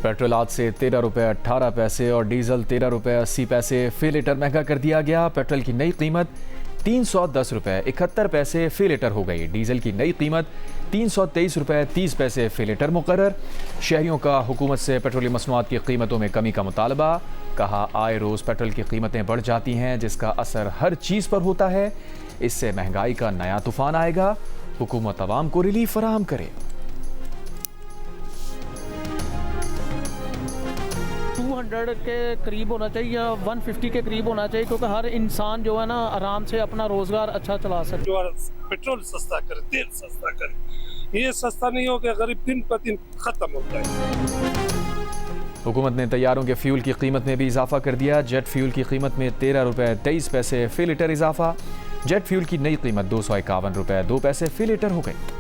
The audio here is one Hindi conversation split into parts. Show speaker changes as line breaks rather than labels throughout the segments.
पेट्रोल आज से 13 रुपये 18 पैसे और डीजल 13 रुपये 80 पैसे फी लीटर महंगा कर दिया गया। पेट्रोल की नई कीमत 310 रुपये 71 पैसे फी लीटर हो गई। डीजल की नई कीमत 323 रुपये 30 पैसे फी लीटर मुकर्रर। शहरियों का हुकूमत से पेट्रोलियम मसनूआत की कीमतों में कमी का मुतालबा। कहा आए रोज़ पेट्रोल की कीमतें बढ़ जाती हैं जिसका असर हर चीज़ पर होता है। इससे महंगाई का नया तूफान आएगा। हुकूमत अवाम को रिलीफ फराहम करे।
200 के करीब होना चाहिए या 150 के करीब होना चाहिए, क्योंकि हर इंसान जो है ना आराम से अपना रोजगार अच्छा चला सके।
जो पेट्रोल सस्ता करे, तेल सस्ता करे, ये सस्ता नहीं हो गया, गरीब दिन पर दिन खत्म होता है।
हुकूमत ने तैयारों के फ्यूल की कीमत में भी इजाफा कर दिया। जेट फ्यूल की कीमत में 13 रुपये 23 पैसे फी लीटर इजाफा। जेट फ्यूल की नई कीमत 251 रुपये 2 पैसे फी लीटर हो गई।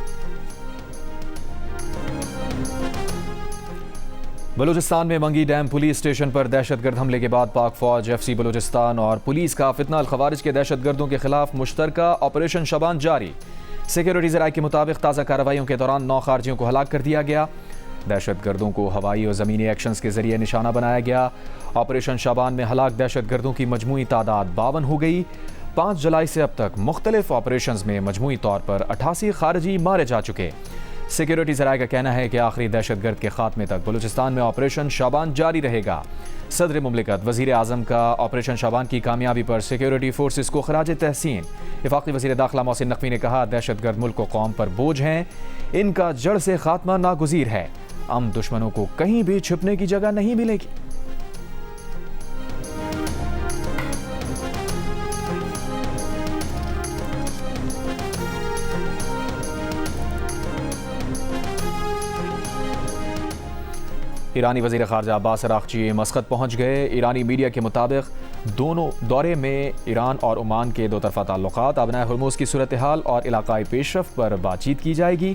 बलूचिस्तान में मंगी डैम पुलिस स्टेशन पर दहशतगर्द हमले के बाद पाक फौज, FC बलूचिस्तान और पुलिस का फितना अल खवारिज के दहशतगर्दों के खिलाफ मुश्तरका ऑपरेशन शबान जारी। सिक्योरिटी ज़राए के मुताबिक ताज़ा कार्रवाइयों के दौरान 9 खारजियों को हलाक कर दिया गया। दहशतगर्दों को हवाई और ज़मीनी एक्शंस के जरिए निशाना बनाया गया। ऑपरेशन शाबान में हलाक दहशतगर्दों की मजमूई तादाद 52 हो गई। 5 जुलाई से अब तक मुख्तलिफ ऑपरेशंस में मजमूई तौर पर 88 खारजी मारे जा चुके। सिक्योरिटी ज़राए का कहना है कि आखिरी दहशतगर्द के खात्मे तक बलूचिस्तान में ऑपरेशन शाबान जारी रहेगा। सदर मुमलिकत वज़ीर आज़म का ऑपरेशन शाबान की कामयाबी पर सिक्योरिटी फोर्सेस को खराज तहसीन। वफाकी वज़ीर दाखिला मोहसिन नकवी ने कहा, दहशतगर्द मुल्क व कौम पर बोझ हैं, इनका जड़ से खात्मा नागुज़ीर है। हम दुश्मनों को कहीं भी छिपने की जगह नहीं मिलेगी। ईरानी वज़ीर ख़ारजा अब्बास अराग़ची मस्कत पहुँच गए। ईरानी मीडिया के मुताबिक दोनों दौरे में ईरान और ओमान के दो तरफ़ा ताल्लुक़ात, अबनाए हुर्मुज़ की सूरत हाल और इलाक़ाई पेशरफ़्त पर बातचीत की जाएगी।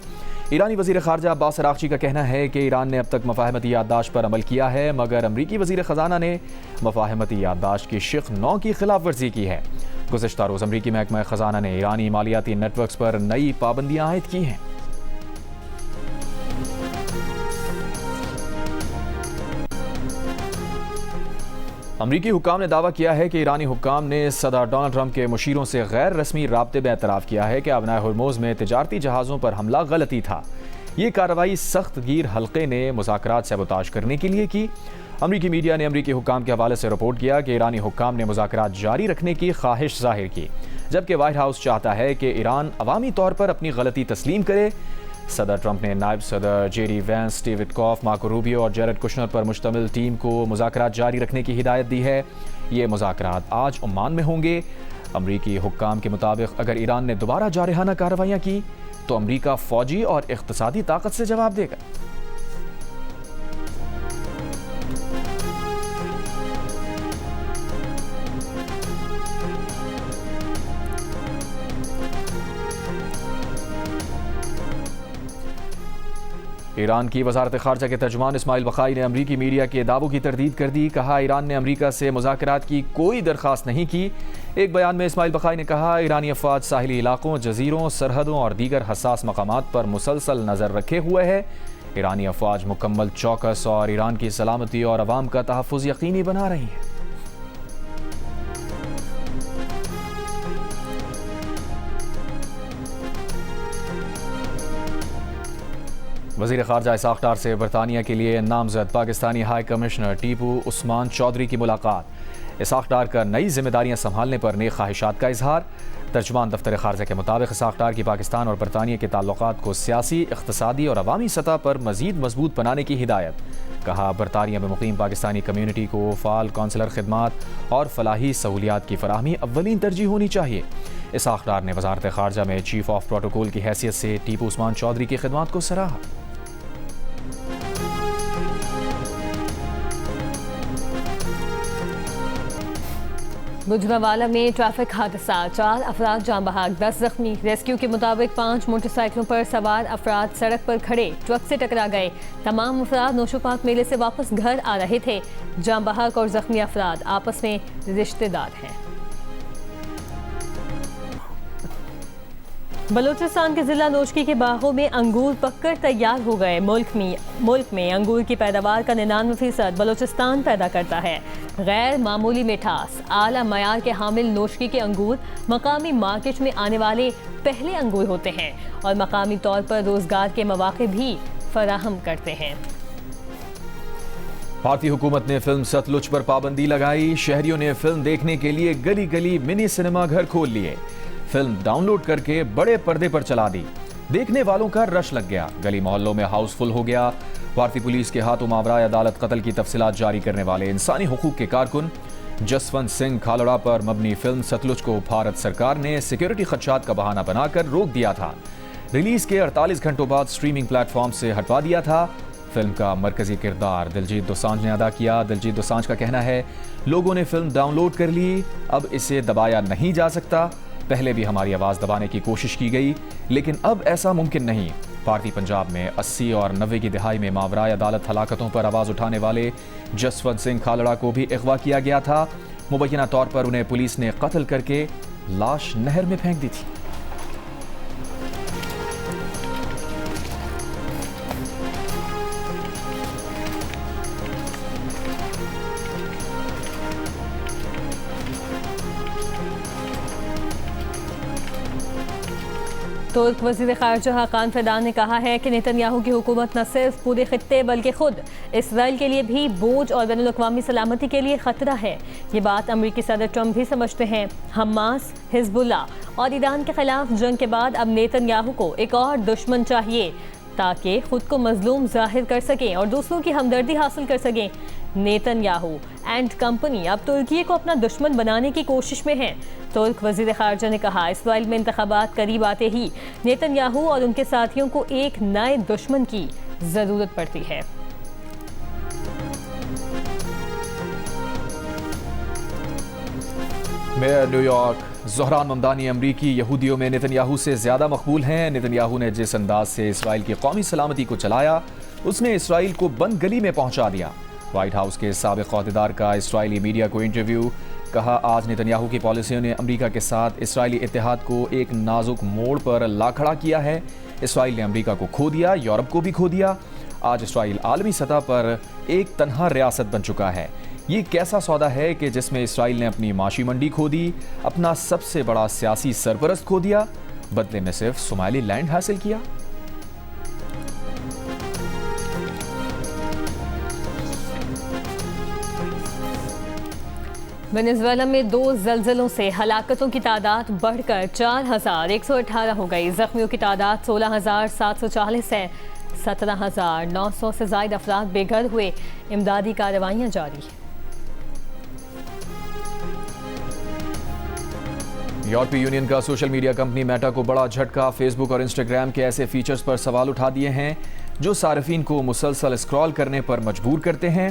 ईरानी वज़ीर ख़ारजा अब्बास अराग़ची का कहना है कि ईरान ने अब तक मफ़ाहमती याददाश्त पर अमल किया है, मगर अमरीकी वज़ीर ख़ज़ाना ने मफ़ाहमती याददाश्त की शिक़ 9 की खिलाफ वर्जी की है। गुज़श्ता रोज़ अमरीकी महकमा ख़ज़ाना ने ईरानी मालियाती नेटवर्क्स पर नई पाबंदियाँ आयद की हैं। अमरीकी हुक्काम ने दावा किया है कि ईरानी हुक्काम ने सदर डोनाल्ड ट्रंप के मुशीरों से गैर रस्मी राब्ते में एतराफ़ किया है कि अबनाए हुर्मुज़ में तिजारती जहाज़ों पर हमला गलती था। ये कार्रवाई सख्त गिर हल्के ने मुज़ाकरात सैबोताज करने के लिए की। अमरीकी मीडिया ने अमरीकी हुक्काम के हवाले से रिपोर्ट किया कि ईरानी हुक्काम ने मुज़ाकरात जारी रखने की ख्वाहिश जाहिर की, जबकि वाइट हाउस चाहता है कि ईरान अवामी तौर पर अपनी गलती तस्लीम करे। सदर ट्रंप ने नायब सदर JD Vance, Steve Witkoff, Marco Rubio और जेरेड कुशनर पर मुश्तमिल टीम को मुज़ाकरात जारी रखने की हिदायत दी है। ये मुज़ाकरात आज ओमान में होंगे। अमरीकी हुक्काम के मुताबिक अगर ईरान ने दोबारा जारहाना कार्रवाइयाँ की तो अमरीका फ़ौजी और इक़्तिसादी ताकत से जवाब देगा। ईरान की वज़ारत ख़ारजा के तर्जुमान इस्माइल बखाई ने अमरीकी मीडिया के दावों की तरदीद कर दी। कहा, ईरान ने अमरीका से मुज़ाकरात की कोई दरख्वास्त नहीं की। एक बयान में इस्माइल बखाई ने कहा, ईरानी अफ़वाज साहिली इलाकों, जजीरों, सरहदों और दीगर हसास मकामात पर मुसलसल नज़र रखे हुए है। ईरानी अफ़वाज मुकम्मल चौकस और ईरान की सलामती और अवाम का तहफ़्फ़ुज़ यकीनी बना रही हैं। वज़ीर ख़ारजा इसाक़ डार से बरतानिया के लिए नामज़द पाकिस्तानी हाई कमिश्नर टीपू उस्मान चौधरी की मुलाकात। इसाक़ डार का नई जिम्मेदारियाँ संभालने पर नेक ख्वाहिशात का इजहार। तर्जुमान दफ्तर ख़ारजा के मुताबिक इसाक़ डार की पाकिस्तान और बरतानिया के ताल्लुक़ात को सियासी, इक़्तिसादी और अवामी सतह पर मज़ीद मजबूत बनाने की हिदायत। कहा, बरतानिया में मुक़ीम पाकिस्तानी कम्यूनिटी को फ़ाल कौंसलर खिदमात और फलाही सहूलियात की फ़राहमी अव्वलीन तरजीह होनी चाहिए। इसाक़ डार ने वज़ारत ख़ारजा में चीफ़ ऑफ प्रोटोकॉल की हैसियत से टीपू उस्मान चौधरी की खिदमात को सराहा।
गुजरांवाला में ट्रैफिक हादसा, 4 अफराद जान बहक, 10 जख्मी। रेस्क्यू के मुताबिक 5 मोटरसाइकिलों पर सवार अफराद सड़क पर खड़े ट्रक से टकरा गए। तमाम अफराद नौशोपाक मेले से वापस घर आ रहे थे। जान बहक और जख्मी अफराद आपस में रिश्तेदार हैं। बलूचिस्तान के जिला नोशकी के बागों में अंगूर पककर तैयार हो गए। मुल्क में अंगूर की पैदावार का 99% बलूचिस्तान पैदा करता है। गैर मामूली मिठास, आला मयार के हामिल नोशकी के अंगूर मकामी मार्केट में आने वाले पहले अंगूर होते हैं और मकामी तौर पर रोजगार के मौके भी फराहम करते हैं।
भारतीय हुकूमत ने फिल्म सतलुज पर पाबंदी लगाई। शहरियों ने फिल्म देखने के लिए गली गली मिनी सिनेमा घर खोल लिए। फिल्म डाउनलोड करके बड़े पर्दे पर चला दी। देखने वालों का रश लग गया। गली मोहल्लों में हाउसफुल हो गया। भारतीय पुलिस के हाथों मावरा अदालत कत्ल की तफसीलात जारी करने वाले इंसानी हुकूक के कारकुन जसवंत सिंह खालड़ा पर मबनी फिल्म सतलुज को भारत सरकार ने सिक्योरिटी खदशात का बहाना बनाकर रोक दिया था। रिलीज के 48 घंटों बाद स्ट्रीमिंग प्लेटफॉर्म से हटवा दिया था। फिल्म का मरकजी किरदार दिलजीत दोसांझ ने अदा किया। दिलजीत दोसांझ का कहना है, लोगों ने फिल्म डाउनलोड कर ली, अब इसे दबाया नहीं जा सकता। पहले भी हमारी आवाज़ दबाने की कोशिश की गई, लेकिन अब ऐसा मुमकिन नहीं। भारतीय पंजाब में 80 और 90 की दिहाई में मावराए अदालत हलाकतों पर आवाज़ उठाने वाले जसवंत सिंह खालड़ा को भी अगवा किया गया था। मुबैना तौर पर उन्हें पुलिस ने कत्ल करके लाश नहर में फेंक दी थी।
तुर्क वज़ीर ख़ारिजा हाकान फ़िदान ने कहा है कि नेतन्याहू की हुकूमत न सिर्फ पूरे खित्ते बल्कि खुद इसराइल के लिए भी बोझ और बैनुल अक़वामी सलामती के लिए ख़तरा है। ये बात अमरीकी सदर ट्रंप भी समझते हैं। हमास, हिज़्बुल्लाह और ईरान के खिलाफ जंग के बाद अब नेतन्याहू को एक और दुश्मन चाहिए ताकि खुद को मजलूम जाहिर कर सकें और दूसरों की हमदर्दी हासिल कर सकें। नेतन्याहू एंड कंपनी अब तुर्की को अपना दुश्मन बनाने की कोशिश में है। तुर्क वज़ीर ख़ारिजा ने कहा, इसराइल में इंतखाबात करीब आते ही नेतन्याहू और उनके साथियों को एक नए दुश्मन की ज़रूरत पड़ती है।
मेयर न्यूयॉर्क ज़ोहरान ममदानी अमरीकी यहूदियों में नेतन्याहू से ज़्यादा मकबूल हैं। नेतन्याहू ने जिस अंदाज से इसराइल की कौमी सलामती को चलाया, उसने इसराइल को बंद गली में पहुंचा दिया। व्हाइट हाउस के साबिक़ अहदेदार का इसराइली मीडिया को इंटरव्यू। कहा, आज नेतन्याहू की पॉलिसियों ने अमरीका के साथ इसराइली इत्तेहाद को एक नाजुक मोड़ पर ला खड़ा किया है। इसराइल ने अमरीका को खो दिया, यूरोप को भी खो दिया। आज इसराइल आलमी सतह पर एक तन्हा रियासत बन चुका है। ये कैसा सौदा है कि जिसमें इसराइल ने अपनी माशी मंडी खो दी, अपना सबसे बड़ा सियासी सरपरस्त खो दिया, बदले में सिर्फ सोमाली लैंड हासिल किया।
वेनेजुएला में 2 ज़लज़लों से हलाकतों की तादाद बढ़कर 4118 हो गई। जख्मियों की तादाद 16,740 है। 17,900 से ज़ायद अफराद बेघर हुए। इमदादी कार्रवाइयाँ जारी।
यूरोपीय यूनियन का सोशल मीडिया कंपनी मेटा को बड़ा झटका। फेसबुक और इंस्टाग्राम के ऐसे फीचर्स पर सवाल उठा दिए हैं जो सार्फिन को मुसलसल स्क्रॉल करने पर मजबूर करते हैं।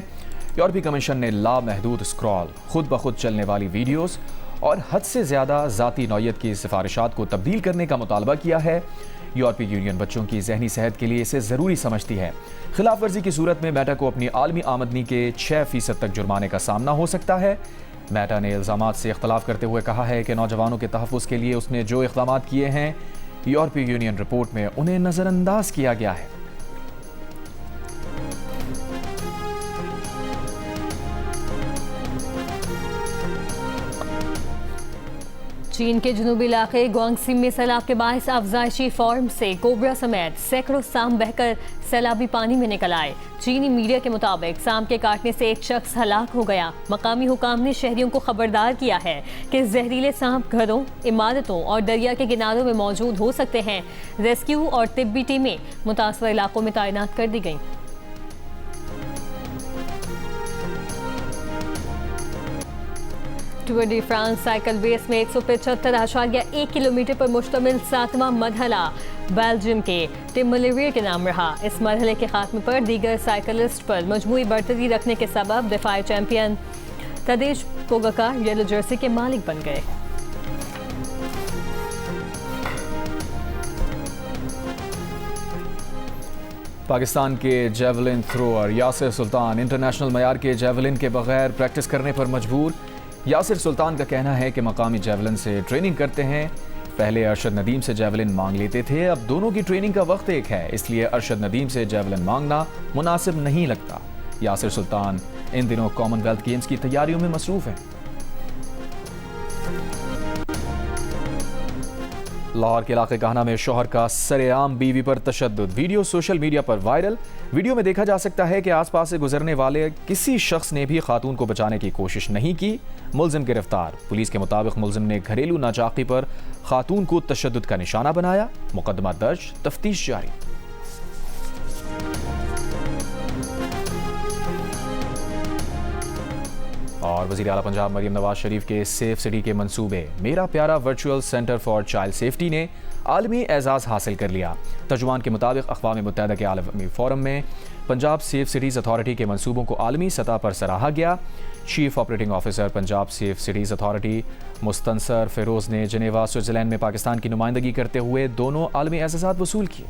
यूरोपीय कमीशन ने लामहदूद स्क्रॉल, खुद ब खुद चलने वाली वीडियोस और हद से ज़्यादा ज़ाती नौयत की सिफारिशात को तब्दील करने का मुतालबा किया है। यूरोपीय यूनियन बच्चों की जहनी सेहत के लिए इसे ज़रूरी समझती है। खिलाफ वर्जी की सूरत में मेटा को अपनी आलमी आमदनी के 6% तक जुर्माने का सामना हो सकता है। मेटा ने इल्ज़ामात से इख्तलाफ करते हुए कहा है कि नौजवानों के तहफ़्फ़ुज़ के लिए उसने जो इक़दाम किए हैं, यूरोपीय यूनियन रिपोर्ट में उन्हें नज़रअंदाज किया गया है।
चीन के जनूबी इलाके ग्वांगसी में सैलाब के बायस अफजाइशी फॉर्म से कोबरा समेत सैकड़ों सांप बहकर सैलाबी पानी में निकल आए। चीनी मीडिया के मुताबिक सांप के काटने से एक शख्स हलाक हो गया। मकामी हुकाम ने शहरियों को खबरदार किया है कि जहरीले सांप घरों, इमारतों और दरिया के किनारों में मौजूद हो सकते हैं। रेस्क्यू और तिब्बी टीमें मुतासर इलाकों में तैनात कर दी गईं। Tour de France cycle race में 175.1 किलोमीटर पर मुश्तमिल 7वां मरहला बेल्जियम के टिम मलेरियर के नाम रहा। इस मरहले के खात्मे पर दीगर साइकिलिस्ट पर मजमूई बरतरी रखने के सबब दफाई चैंपियन तदेश पोगाकार येलो जर्सी के मालिक बन गए।
पाकिस्तान के जेवलिन थ्रोअर यासिर सुल्तान इंटरनेशनल मयार के जेवलिन के बगैर प्रैक्टिस करने पर मजबूर। यासिर सुल्तान का कहना है कि मकामी जेवलिन से ट्रेनिंग करते हैं, पहले अरशद नदीम से जेवलिन मांग लेते थे, अब दोनों की ट्रेनिंग का वक्त एक है, इसलिए अरशद नदीम से जेवलिन मांगना मुनासिब नहीं लगता। यासिर सुल्तान इन दिनों कॉमनवेल्थ गेम्स की तैयारियों में मसरूफ हैं। लाहौर के इलाके काहना में शौहर का सरेआम बीवी पर तशद्दुद, वीडियो सोशल मीडिया पर वायरल। वीडियो में देखा जा सकता है कि आसपास से गुजरने वाले किसी शख्स ने भी खातून को बचाने की कोशिश नहीं की। मुलजिम गिरफ्तार। पुलिस के मुताबिक मुलजिम ने घरेलू नाजाकी पर खातून को तशद्दुद का निशाना बनाया। मुकदमा दर्ज, तफ्तीश जारी। और वज़ीर आला पंजाब मरीम नवाज शरीफ के सेफ सिटी के मंसूबे मेरा प्यारा virtual centre for child safety ने आलमी एजाज़ हासिल कर लिया। तर्जुमान के मुताबिक अक़वाम मुत्तहिदा के आलमी फोरम में पंजाब सेफ सिटीज़ अथॉरिटी के मंसूबों को आलमी सतह पर सराहा गया। Chief operating officer Punjab safe cities authority Mustansar Firoz ने जनेवा स्विट्ज़रलैंड में पाकिस्तान की नुमाइंदगी करते हुए दोनों आलमी एजाज़ात वसूल किए।